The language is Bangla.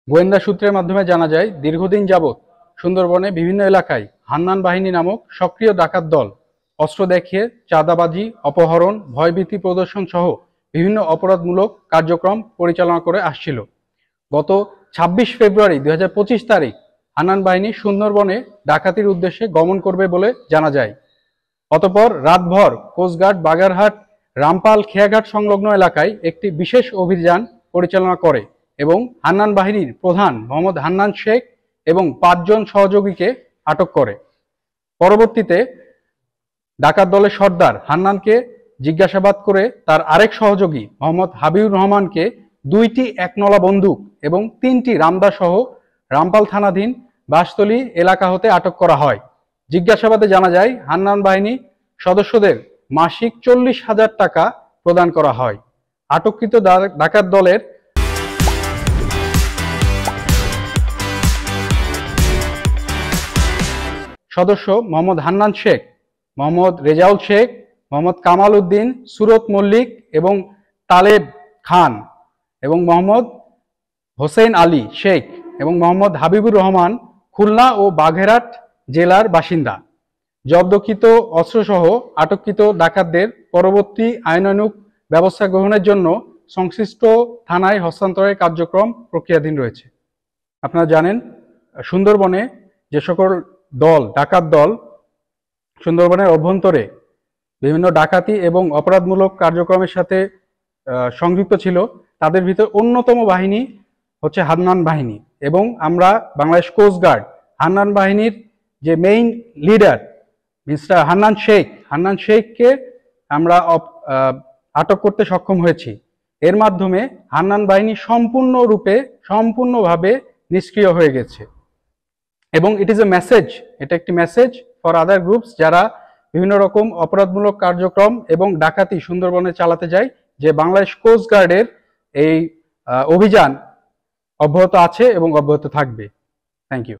গোয়েন্দা সূত্রের মাধ্যমে জানা যায়, দীর্ঘদিন যাবৎ সুন্দরবনে বিভিন্ন এলাকায় হান্নান বাহিনী নামক সক্রিয় ডাকাত দল অস্ত্র দেখিয়ে চাঁদাবাজি, অপহরণ, ভয়ভীতি প্রদর্শন সহ বিভিন্ন অপরাধমূলক কার্যক্রম পরিচালনা করে আসছিল। গত ২৬ ফেব্রুয়ারি ২০২৫ তারিখ হান্নান বাহিনী সুন্দরবনে ডাকাতির উদ্দেশ্যে গমন করবে বলে জানা যায়। অতঃপর রাতভর কোস্টগার্ড বাগেরহাট রামপাল খেয়াঘাট সংলগ্ন এলাকায় একটি বিশেষ অভিযান পরিচালনা করে এবং হান্নান বাহিনীর প্রধান মোহাম্মদ হান্নান শেখ এবং ৫ জন সহযোগীকে আটক করে। পরবর্তীতে ডাকাত দলের সর্দার হান্নানকে জিজ্ঞাসাবাদ করে তার আরেক সহযোগী মোহাম্মদ হাবিবুর রহমানকে ২টি একনলা বন্দুক এবং ৩টি রামদা সহ রামপাল থানাধীন বাঁশতলী এলাকা হতে আটক করা হয়। জিজ্ঞাসাবাদে জানা যায়, হান্নান বাহিনী সদস্যদের মাসিক ৪০,০০০ টাকা প্রদান করা হয়। আটককৃত ডাকাত দলের সদস্য মোহাম্মদ হান্নান শেখ, মোহাম্মদ রেজাউল শেখ, মোহাম্মদ কামাল উদ্দিন, সুরত মল্লিক এবং তালেব খান এবং মোহাম্মদ হোসেন আলী শেখ এবং মোহাম্মদ হাবিবুর রহমান খুলনা ও বাগেরহাট জেলার বাসিন্দা। জব্দকৃত অস্ত্রসহ আটককৃত ডাকাতদের পরবর্তী আইনানুগ ব্যবস্থা গ্রহণের জন্য সংশ্লিষ্ট থানায় হস্তান্তরের কার্যক্রম প্রক্রিয়াধীন রয়েছে। আপনারা জানেন, সুন্দরবনে যে সকল ডাকাত দল সুন্দরবনের অভ্যন্তরে বিভিন্ন ডাকাতি এবং অপরাধমূলক কার্যক্রমের সাথে সংযুক্ত ছিল, তাদের ভিতর অন্যতম বাহিনী হচ্ছে হান্নান বাহিনী। এবং আমরা বাংলাদেশ কোস্টগার্ড হান্নান বাহিনীর যে মেইন লিডার মিস্টার হান্নান শেখকে আমরা আটক করতে সক্ষম হয়েছি। এর মাধ্যমে হান্নান বাহিনী সম্পূর্ণভাবে নিষ্ক্রিয় হয়ে গেছে। এবং এটা একটি মেসেজ ফর আদার গ্রুপস যারা বিভিন্ন রকম অপরাধমূলক কার্যক্রম এবং ডাকাতি সুন্দরবনে চালাতে যায়, যে বাংলাদেশ কোস্টগার্ডের এই অভিযান অব্যাহত আছে এবং অব্যাহত থাকবে। Thank you.